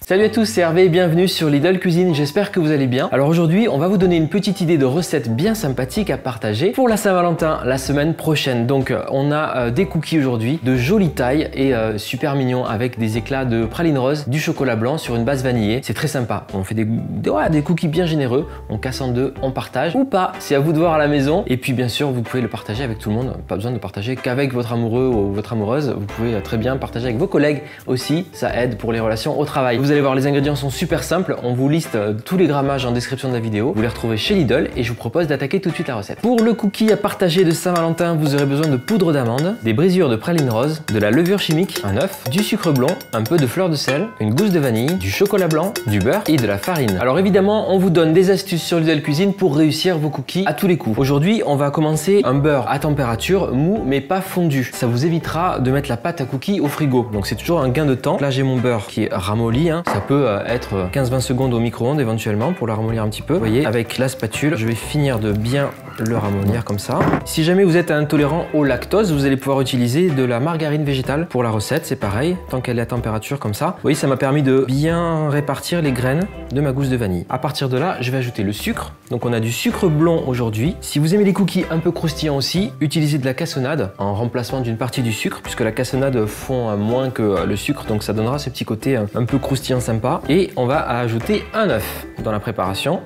Salut à tous, c'est Hervé et bienvenue sur Lidl Cuisine, j'espère que vous allez bien. Alors aujourd'hui, on va vous donner une petite idée de recette bien sympathique à partager pour la Saint-Valentin la semaine prochaine. Donc on a des cookies aujourd'hui de jolie taille et super mignons avec des éclats de praline rose, du chocolat blanc sur une base vanillée. C'est très sympa, on fait des cookies bien généreux, on casse en deux, on partage ou pas, c'est à vous de voir à la maison. Et puis bien sûr, vous pouvez le partager avec tout le monde, pas besoin de partager qu'avec votre amoureux ou votre amoureuse, vous pouvez très bien partager avec vos collègues aussi, ça aide pour les relations au travail. Vous allez voir, les ingrédients sont super simples, on vous liste tous les grammages en description de la vidéo, vous les retrouvez chez Lidl et je vous propose d'attaquer tout de suite la recette. Pour le cookie à partager de Saint-Valentin, vous aurez besoin de poudre d'amande, des brisures de praline rose, de la levure chimique, un œuf, du sucre blond, un peu de fleur de sel, une gousse de vanille, du chocolat blanc, du beurre et de la farine. Alors évidemment, on vous donne des astuces sur Lidl Cuisine pour réussir vos cookies à tous les coups. Aujourd'hui, on va commencer un beurre à température mou mais pas fondu. Ça vous évitera de mettre la pâte à cookies au frigo. Donc c'est toujours un gain de temps. Là, j'ai mon beurre qui est ramolli, ça peut être 15-20 secondes au micro-ondes éventuellement pour la ramollir un petit peu. Vous voyez, avec la spatule, je vais finir de bien le ramollir comme ça. Si jamais vous êtes intolérant au lactose, vous allez pouvoir utiliser de la margarine végétale pour la recette, c'est pareil, tant qu'elle est à température comme ça. Vous voyez, ça m'a permis de bien répartir les graines de ma gousse de vanille. À partir de là, je vais ajouter le sucre. Donc on a du sucre blond aujourd'hui. Si vous aimez les cookies un peu croustillants aussi, utilisez de la cassonade en remplacement d'une partie du sucre, puisque la cassonade fond moins que le sucre, donc ça donnera ce petit côté un peu croustillant sympa. Et on va ajouter un œuf dans la préparation.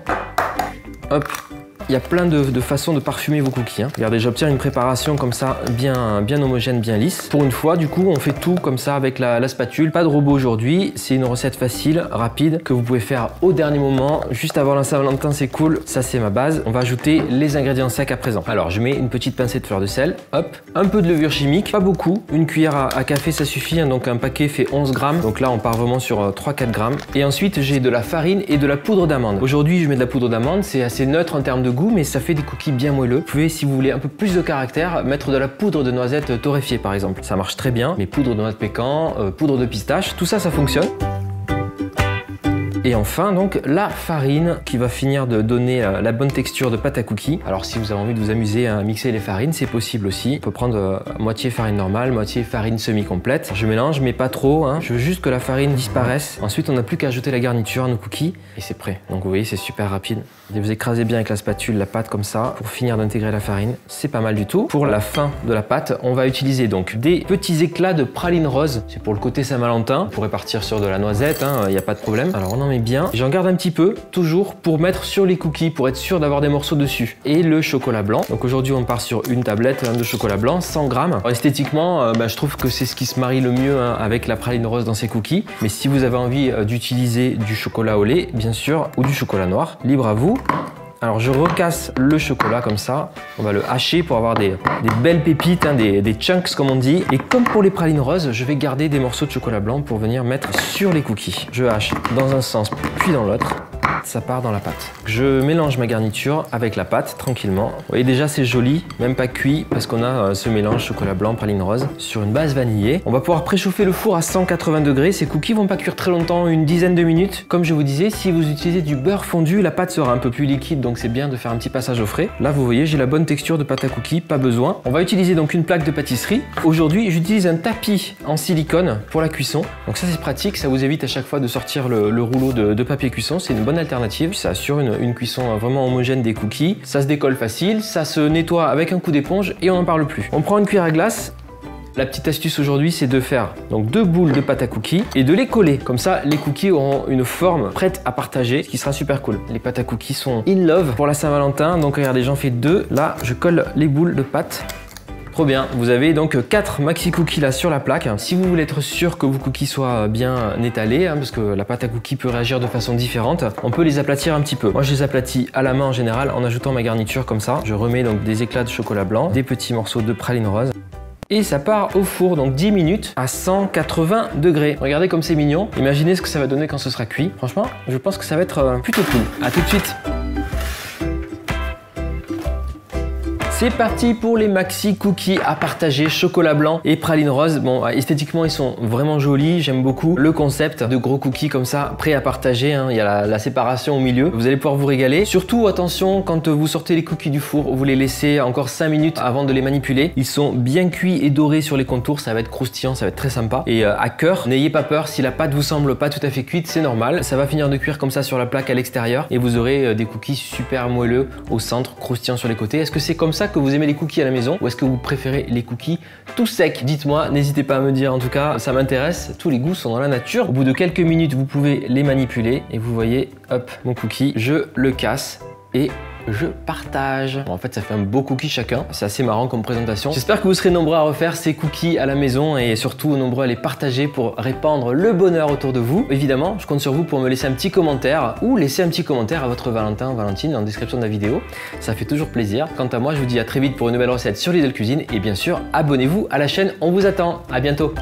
Hop. Il y a plein de façons de parfumer vos cookies. Regardez, j'obtiens une préparation comme ça, bien homogène, bien lisse. Pour une fois, du coup, on fait tout comme ça avec la spatule. Pas de robot aujourd'hui. C'est une recette facile, rapide, que vous pouvez faire au dernier moment. Juste avant la Saint-Valentin, c'est cool. Ça, c'est ma base. On va ajouter les ingrédients secs à présent. Alors, je mets une petite pincée de fleur de sel. Hop. Un peu de levure chimique. Pas beaucoup. Une cuillère à café, ça suffit. Donc, un paquet fait 11 grammes. Donc là, on part vraiment sur 3-4 grammes. Et ensuite, j'ai de la farine et de la poudre d'amande. Aujourd'hui, je mets de la poudre d'amande. C'est assez neutre en termes de goût, mais ça fait des cookies bien moelleux. Vous pouvez, si vous voulez un peu plus de caractère, mettre de la poudre de noisette torréfiée par exemple. Ça marche très bien, mais poudre de noix de pécan, poudre de pistache, tout ça, ça fonctionne. Et enfin, donc, la farine qui va finir de donner la bonne texture de pâte à cookies. Alors, si vous avez envie de vous amuser à mixer les farines, c'est possible aussi. On peut prendre moitié farine normale, moitié farine semi-complète. Je mélange, mais pas trop. Je veux juste que la farine disparaisse. Ensuite, on n'a plus qu'à ajouter la garniture à nos cookies et c'est prêt. Donc, vous voyez, c'est super rapide. Et vous écrasez bien avec la spatule la pâte comme ça pour finir d'intégrer la farine. C'est pas mal du tout. Pour la fin de la pâte, on va utiliser donc des petits éclats de praline rose. C'est pour le côté Saint-Valentin. Vous pourrez partir sur de la noisette, il n'y a pas de problème. Alors, on en met bien. J'en garde un petit peu, toujours pour mettre sur les cookies, pour être sûr d'avoir des morceaux dessus. Et le chocolat blanc. Donc aujourd'hui, on part sur une tablette de chocolat blanc, 100 grammes. Alors, esthétiquement, je trouve que c'est ce qui se marie le mieux avec la praline rose dans ces cookies. Mais si vous avez envie d'utiliser du chocolat au lait, bien sûr, ou du chocolat noir, libre à vous. Alors je recasse le chocolat comme ça, on va le hacher pour avoir des belles pépites, des chunks comme on dit. Et comme pour les pralines roses, je vais garder des morceaux de chocolat blanc pour venir mettre sur les cookies. Je hache dans un sens puis dans l'autre, ça part dans la pâte. Je mélange ma garniture avec la pâte tranquillement. Vous voyez déjà c'est joli, même pas cuit parce qu'on a ce mélange chocolat blanc, praline rose sur une base vanillée. On va pouvoir préchauffer le four à 180 degrés. Ces cookies vont pas cuire très longtemps, une dizaine de minutes. Comme je vous disais, si vous utilisez du beurre fondu, la pâte sera un peu plus liquide, donc c'est bien de faire un petit passage au frais. Là, vous voyez, j'ai la bonne texture de pâte à cookies, pas besoin. On va utiliser donc une plaque de pâtisserie. Aujourd'hui, j'utilise un tapis en silicone pour la cuisson. Donc ça, c'est pratique, ça vous évite à chaque fois de sortir le rouleau de papier cuisson. C'est une bonne alternative. Ça assure une cuisson vraiment homogène des cookies. Ça se décolle facile, ça se nettoie avec un coup d'éponge et on n'en parle plus. On prend une cuillère à glace. La petite astuce aujourd'hui, c'est de faire donc 2 boules de pâte à cookies et de les coller. Comme ça, les cookies auront une forme prête à partager, ce qui sera super cool. Les pâtes à cookies sont in love pour la Saint-Valentin. Donc regardez, j'en fais 2. Là, je colle les boules de pâte. Trop bien, vous avez donc 4 maxi cookies là sur la plaque. Si vous voulez être sûr que vos cookies soient bien étalés, parce que la pâte à cookies peut réagir de façon différente, on peut les aplatir un petit peu. Moi je les aplatis à la main en général en ajoutant ma garniture comme ça. Je remets donc des éclats de chocolat blanc, des petits morceaux de praline rose. Et ça part au four, donc 10 minutes à 180 degrés. Regardez comme c'est mignon. Imaginez ce que ça va donner quand ce sera cuit. Franchement, je pense que ça va être plutôt cool. A tout de suite. C'est parti pour les maxi cookies à partager, chocolat blanc et praline rose. Bon, esthétiquement, ils sont vraiment jolis. J'aime beaucoup le concept de gros cookies comme ça, prêts à partager. Hein. Il y a la séparation au milieu. Vous allez pouvoir vous régaler. Surtout, attention, quand vous sortez les cookies du four, vous les laissez encore 5 minutes avant de les manipuler. Ils sont bien cuits et dorés sur les contours. Ça va être croustillant, ça va être très sympa. Et à cœur, n'ayez pas peur. Si la pâte vous semble pas tout à fait cuite, c'est normal. Ça va finir de cuire comme ça sur la plaque à l'extérieur et vous aurez des cookies super moelleux au centre, croustillants sur les côtés. Est-ce que c'est comme ça que vous aimez les cookies à la maison ou est-ce que vous préférez les cookies tout secs? Dites-moi, n'hésitez pas à me dire, en tout cas ça m'intéresse, tous les goûts sont dans la nature. Au bout de quelques minutes vous pouvez les manipuler et vous voyez, hop, mon cookie, je le casse et je partage. Bon, en fait, ça fait un beau cookie chacun. C'est assez marrant comme présentation. J'espère que vous serez nombreux à refaire ces cookies à la maison et surtout nombreux à les partager pour répandre le bonheur autour de vous. Évidemment, je compte sur vous pour me laisser un petit commentaire ou laisser un petit commentaire à votre Valentin, Valentine en description de la vidéo. Ça fait toujours plaisir. Quant à moi, je vous dis à très vite pour une nouvelle recette sur Lidl Cuisine et bien sûr, abonnez-vous à la chaîne. On vous attend. À bientôt.